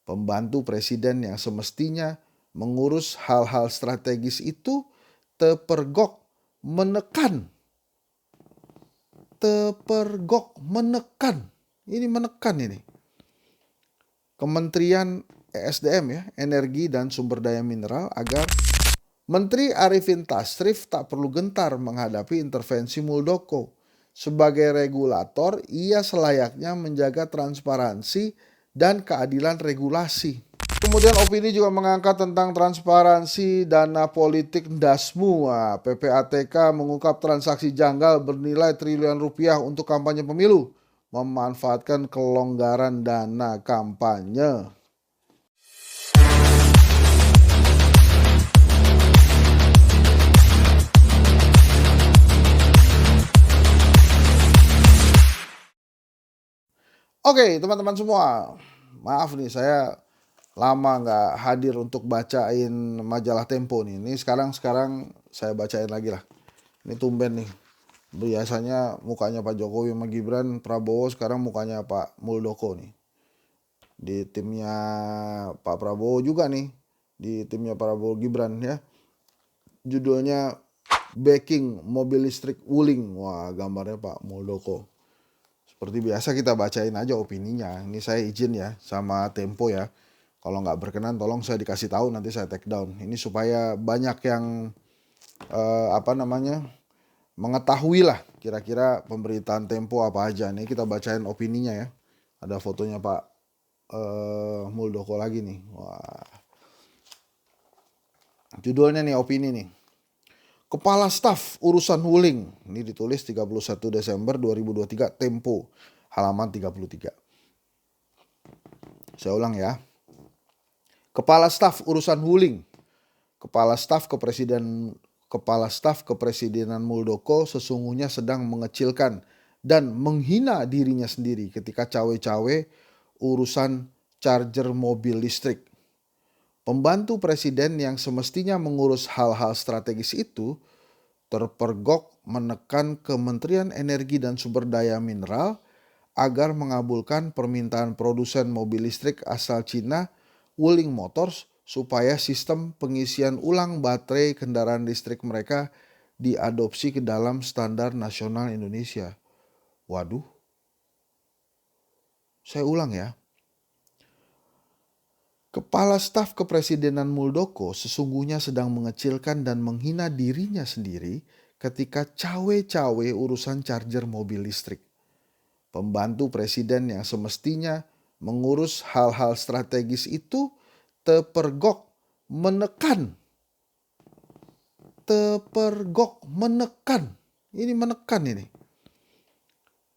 Pembantu presiden yang semestinya mengurus hal-hal strategis itu tepergok menekan. Ini menekan ini. Kementerian ESDM ya, Energi dan Sumber Daya Mineral agar Menteri Arifin Tasrif tak perlu gentar menghadapi intervensi Muldoko. Sebagai regulator, ia selayaknya menjaga transparansi dan keadilan regulasi. Kemudian opini juga mengangkat tentang transparansi dana politik Dasmu. PPATK mengungkap transaksi janggal bernilai triliunan rupiah untuk kampanye pemilu, memanfaatkan kelonggaran dana kampanye. Oke, teman-teman semua, maaf nih saya lama nggak hadir untuk bacain majalah Tempo nih. Ini sekarang saya bacain lagi lah. Ini tumben nih. Biasanya mukanya Pak Jokowi sama Gibran, Prabowo, sekarang mukanya Pak Muldoko nih. Di timnya Pak Prabowo juga nih. Di timnya Prabowo Gibran ya. Judulnya Backing Mobil Listrik Wuling. Wah, gambarnya Pak Muldoko. Seperti biasa kita bacain aja opininya. Ini saya izin ya sama Tempo ya. Kalau nggak berkenan tolong saya dikasih tahu, nanti saya take down. Ini supaya banyak yang mengetahui lah kira-kira pemberitaan Tempo apa aja. Nih kita bacain opininya ya. Ada fotonya Pak Muldoko lagi nih. Wah. Judulnya nih opini nih. Kepala Staf Urusan Wuling. Ini ditulis 31 Desember 2023 Tempo halaman 33. Saya ulang ya. Kepala Staf Urusan Wuling. Kepala Staf Kepresidenan Muldoko sesungguhnya sedang mengecilkan dan menghina dirinya sendiri ketika cawe-cawe urusan charger mobil listrik. Pembantu presiden yang semestinya mengurus hal-hal strategis itu terpergok menekan Kementerian Energi dan Sumber Daya Mineral agar mengabulkan permintaan produsen mobil listrik asal Cina, Wuling Motors, supaya sistem pengisian ulang baterai kendaraan listrik mereka diadopsi ke dalam standar nasional Indonesia. Waduh, saya ulang ya. Kepala Staf Kepresidenan Muldoko sesungguhnya sedang mengecilkan dan menghina dirinya sendiri ketika cawe-cawe urusan charger mobil listrik. Pembantu presiden yang semestinya mengurus hal-hal strategis itu tepergok menekan. Ini menekan ini.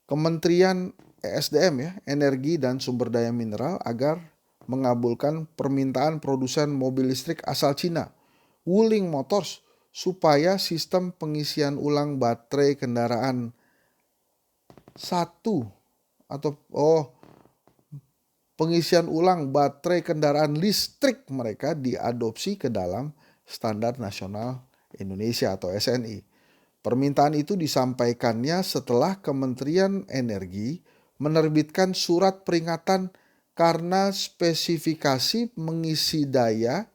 Kementerian ESDM ya, Energi dan Sumber Daya Mineral agar mengabulkan permintaan produsen mobil listrik asal Cina, Wuling Motors, supaya sistem pengisian ulang baterai kendaraan pengisian ulang baterai kendaraan listrik mereka diadopsi ke dalam standar nasional Indonesia atau SNI. Permintaan itu disampaikannya setelah Kementerian Energi menerbitkan surat peringatan karena spesifikasi pengisi daya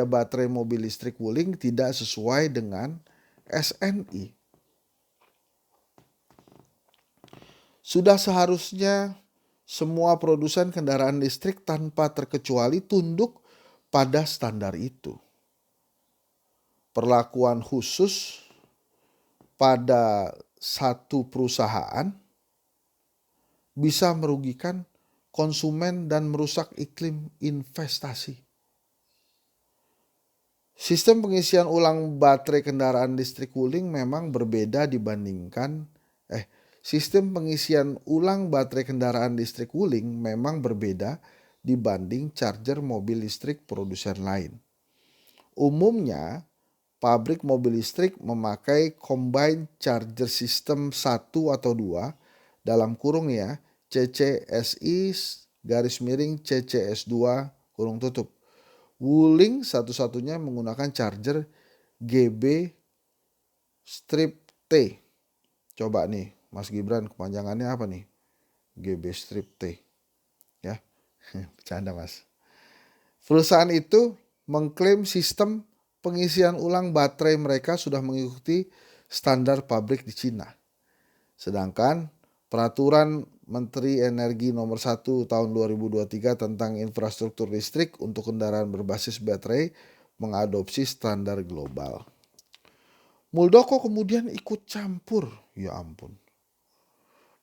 baterai mobil listrik Wuling tidak sesuai dengan SNI. Sudah seharusnya semua produsen kendaraan listrik tanpa terkecuali tunduk pada standar itu. Perlakuan khusus pada satu perusahaan bisa merugikan konsumen dan merusak iklim investasi. Sistem pengisian ulang baterai kendaraan listrik Wuling memang berbeda dibandingkan Sistem pengisian ulang baterai kendaraan listrik Wuling memang berbeda dibanding charger mobil listrik produsen lain. Umumnya, pabrik mobil listrik memakai combined charger system 1 atau 2 dalam kurung ya, CCSI _CCS2 kurung tutup. Wuling satu-satunya menggunakan charger GB-T. Coba nih, Mas Gibran, kepanjangannya apa nih? GB-T. Ya. Bercanda mas. Perusahaan itu mengklaim sistem pengisian ulang baterai mereka sudah mengikuti standar pabrik di Cina. Sedangkan peraturan Menteri Energi nomor 1 tahun 2023 tentang infrastruktur listrik untuk kendaraan berbasis baterai mengadopsi standar global. Muldoko kemudian ikut campur, ya ampun.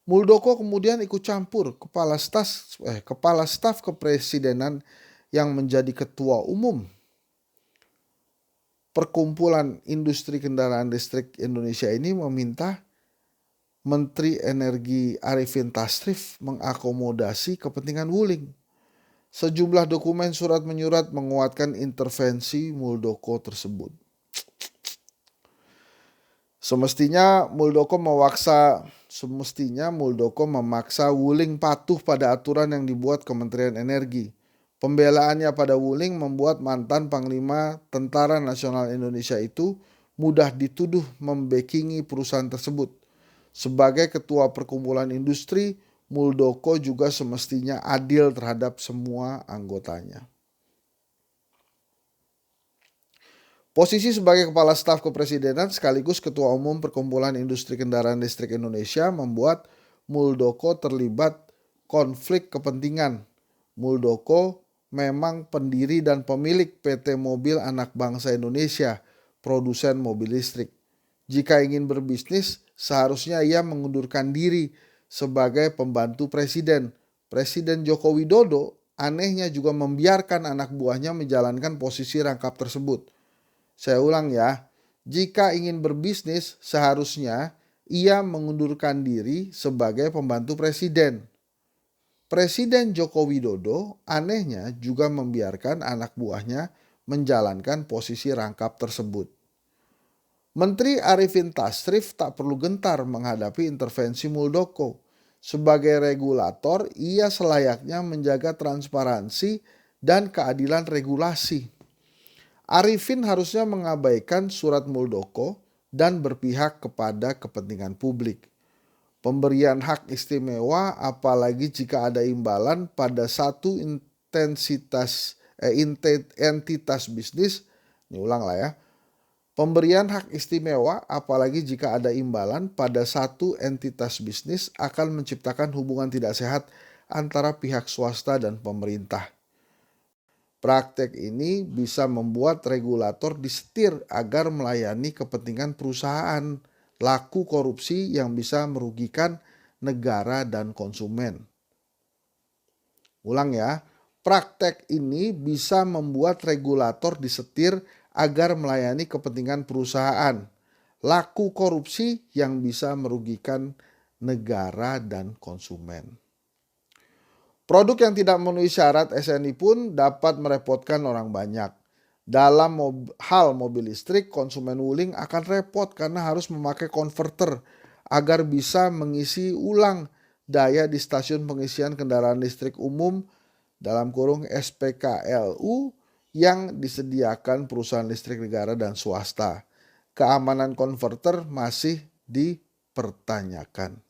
Muldoko kemudian ikut campur kepala staf kepresidenan yang menjadi ketua umum Perkumpulan Industri Kendaraan Listrik Indonesia ini meminta Menteri Energi Arifin Tasrif mengakomodasi kepentingan Wuling. Sejumlah dokumen surat menyurat menguatkan intervensi Muldoko tersebut. Semestinya Muldoko memaksa Wuling patuh pada aturan yang dibuat Kementerian Energi. Pembelaannya pada Wuling membuat mantan Panglima Tentara Nasional Indonesia itu mudah dituduh membackingi perusahaan tersebut. Sebagai ketua perkumpulan industri, Muldoko juga semestinya adil terhadap semua anggotanya. Posisi sebagai Kepala Staf Kepresidenan sekaligus Ketua Umum Perkumpulan Industri Kendaraan Listrik Indonesia membuat Muldoko terlibat konflik kepentingan. Muldoko memang pendiri dan pemilik PT Mobil Anak Bangsa Indonesia, produsen mobil listrik. Jika ingin berbisnis, seharusnya ia mengundurkan diri sebagai pembantu presiden. Presiden Joko Widodo anehnya juga membiarkan anak buahnya menjalankan posisi rangkap tersebut. Saya ulang ya, jika ingin berbisnis, seharusnya ia mengundurkan diri sebagai pembantu presiden. Presiden Joko Widodo anehnya juga membiarkan anak buahnya menjalankan posisi rangkap tersebut. Menteri Arifin Tasrif tak perlu gentar menghadapi intervensi Muldoko. Sebagai regulator, ia selayaknya menjaga transparansi dan keadilan regulasi. Arifin harusnya mengabaikan surat Muldoko dan berpihak kepada kepentingan publik. Pemberian hak istimewa apalagi jika ada imbalan pada satu entitas bisnis, Pemberian hak istimewa apalagi jika ada imbalan pada satu entitas bisnis akan menciptakan hubungan tidak sehat antara pihak swasta dan pemerintah. Praktek ini bisa membuat regulator disetir agar melayani kepentingan perusahaan, laku korupsi yang bisa merugikan negara dan konsumen. Ulang ya, praktek ini bisa membuat regulator disetir agar melayani kepentingan perusahaan, laku korupsi yang bisa merugikan negara dan konsumen. Produk yang tidak memenuhi syarat SNI pun dapat merepotkan orang banyak. Dalam hal mobil listrik, konsumen Wuling akan repot karena harus memakai konverter agar bisa mengisi ulang daya di stasiun pengisian kendaraan listrik umum (SPKLU) yang disediakan perusahaan listrik negara dan swasta. Keamanan konverter masih dipertanyakan.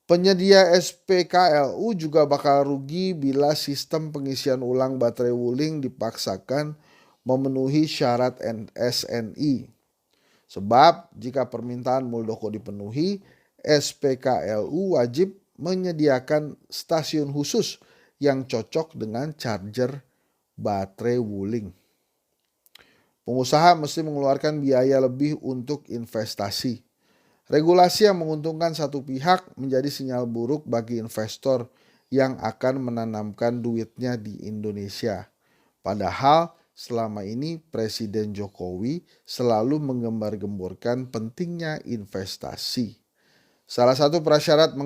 Penyedia SPKLU juga bakal rugi bila sistem pengisian ulang baterai Wuling dipaksakan memenuhi syarat SNI. Sebab jika permintaan Muldoko dipenuhi, SPKLU wajib menyediakan stasiun khusus yang cocok dengan charger baterai Wuling. Pengusaha mesti mengeluarkan biaya lebih untuk investasi. Regulasi yang menguntungkan satu pihak menjadi sinyal buruk bagi investor yang akan menanamkan duitnya di Indonesia. Padahal selama ini Presiden Jokowi selalu menggembar-gemborkan pentingnya investasi. Salah satu prasyarat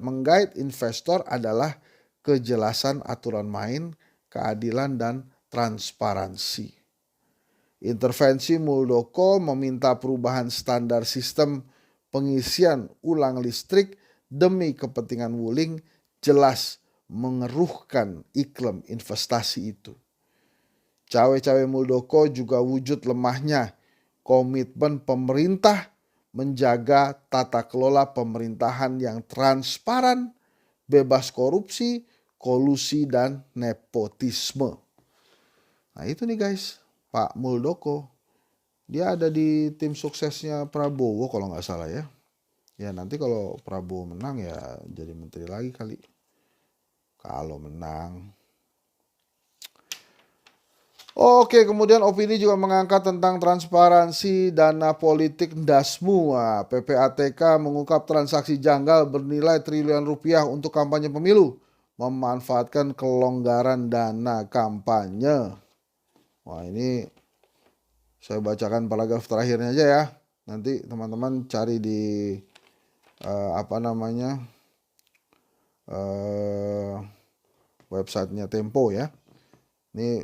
menggait investor adalah kejelasan aturan main, keadilan dan transparansi. Intervensi Muldoko meminta perubahan standar sistem pengisian ulang listrik demi kepentingan Wuling jelas mengeruhkan iklim investasi itu. Cawe-cawe Muldoko juga wujud lemahnya komitmen pemerintah menjaga tata kelola pemerintahan yang transparan, bebas korupsi, kolusi, dan nepotisme. Nah itu nih guys, Pak Muldoko. Dia ada di tim suksesnya Prabowo kalau nggak salah ya. Ya nanti kalau Prabowo menang ya jadi menteri lagi kali. Kalau menang. Oke, kemudian opini juga mengangkat tentang transparansi dana politik Dasmu. Nah, PPATK mengungkap transaksi janggal bernilai triliunan rupiah untuk kampanye pemilu. Memanfaatkan kelonggaran dana kampanye. Wah ini saya bacakan paragraf terakhirnya aja ya. Nanti teman-teman cari di websitenya Tempo ya. Ini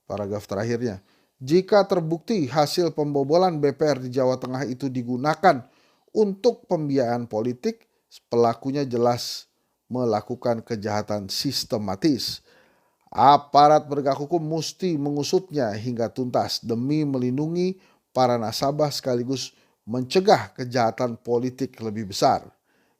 paragraf terakhirnya. Jika terbukti hasil pembobolan BPR di Jawa Tengah itu digunakan untuk pembiayaan politik, pelakunya jelas melakukan kejahatan sistematis. Aparat penegak hukum mesti mengusutnya hingga tuntas demi melindungi para nasabah sekaligus mencegah kejahatan politik lebih besar.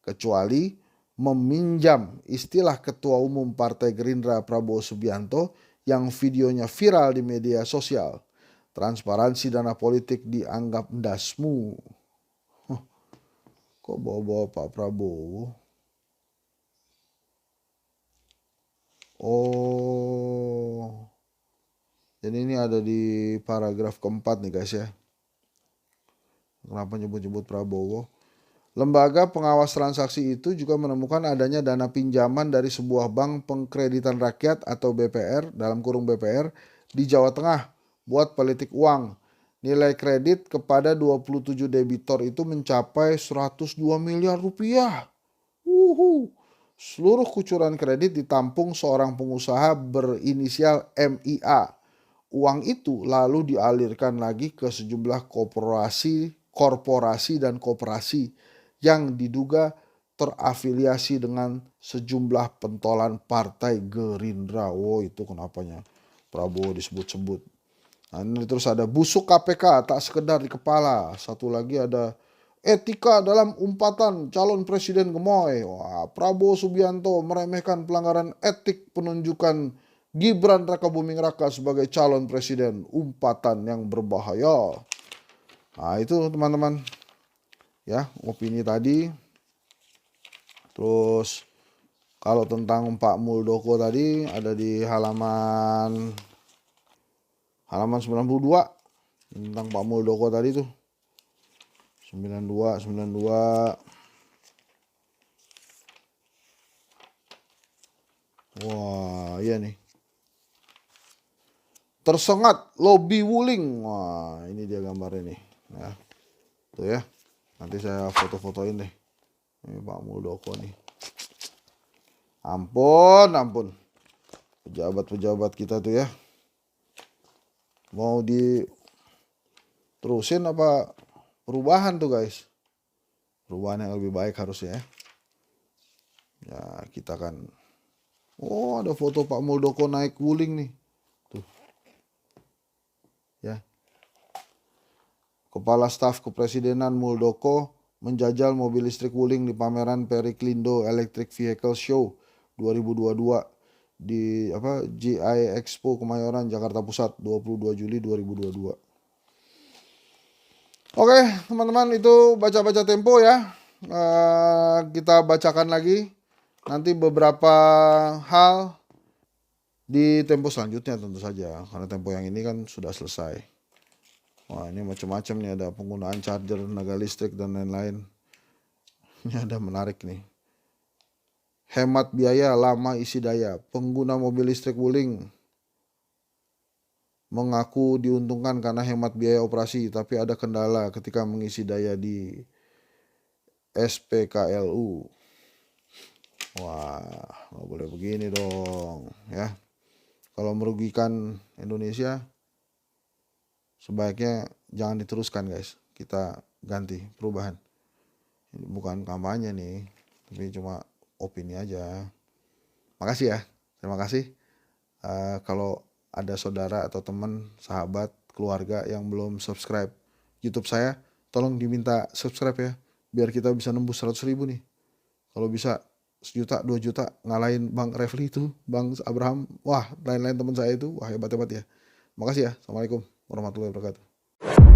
Kecuali meminjam istilah Ketua Umum Partai Gerindra Prabowo Subianto yang videonya viral di media sosial. Transparansi dana politik dianggap Dasmu. Kok bawa-bawa Pak Prabowo? Oh, jadi ini ada di paragraf keempat nih guys ya. Kenapa nyebut-nyebut Prabowo? Lembaga pengawas transaksi itu juga menemukan adanya dana pinjaman dari sebuah bank pengkreditan rakyat atau BPR, dalam kurung BPR, di Jawa Tengah buat politik uang. Nilai kredit kepada 27 debitor itu mencapai 102 miliar rupiah. Seluruh kucuran kredit ditampung seorang pengusaha berinisial MIA. Uang itu lalu dialirkan lagi ke sejumlah korporasi dan koperasi yang diduga terafiliasi dengan sejumlah pentolan Partai Gerindra. Oh itu kenapanya Prabowo disebut-sebut. Nah, ini terus ada busuk KPK tak sekedar di kepala. Satu lagi ada etika dalam umpatan calon presiden gemoy. Wah, Prabowo Subianto meremehkan pelanggaran etik penunjukan Gibran Rakabuming Raka sebagai calon presiden. Umpatan yang berbahaya. Nah itu teman-teman ya opini tadi. Terus kalau tentang Pak Muldoko tadi ada di halaman 92 tentang Pak Muldoko tadi tuh 92. Wah iya nih, tersengat lobi Wuling. Wah ini dia gambarnya nih ya. Tuh ya, nanti saya foto-fotoin deh. Ini Pak Muldoko nih. Ampun pejabat-pejabat kita tuh ya, mau diterusin apa perubahan tuh guys. Perubahan yang lebih baik harusnya ya. Ya kita kan, oh ada foto Pak Muldoko naik Wuling nih tuh ya. Kepala Staf Kepresidenan Muldoko menjajal mobil listrik Wuling di pameran Periklindo Electric Vehicle Show 2022 di GI Expo Kemayoran Jakarta Pusat 22 Juli 2022. Oke teman-teman, itu baca-baca Tempo ya. Kita bacakan lagi nanti beberapa hal di Tempo selanjutnya tentu saja, karena Tempo yang ini kan sudah selesai. Wah ini macam-macam nih, ada penggunaan charger, tenaga listrik dan lain-lain. Ini ada menarik nih. Hemat biaya, lama isi daya. Pengguna mobil listrik Wuling mengaku diuntungkan karena hemat biaya operasi, tapi ada kendala ketika mengisi daya di SPKLU. Wah, nggak boleh begini dong ya. Kalau merugikan Indonesia, sebaiknya jangan diteruskan guys. Kita ganti, perubahan. Ini bukan kampanye nih, tapi cuma opini aja. Makasih ya, terima kasih. Kalau ada saudara atau teman, sahabat, keluarga yang belum subscribe YouTube saya, tolong diminta subscribe ya, biar kita bisa nembus 100.000 nih. Kalau bisa 1 juta, 2 juta, ngalahin Bang Refli itu, Bang Abraham, wah lain-lain teman saya itu, wah hebat-hebat ya. Makasih ya, Assalamualaikum warahmatullahi wabarakatuh.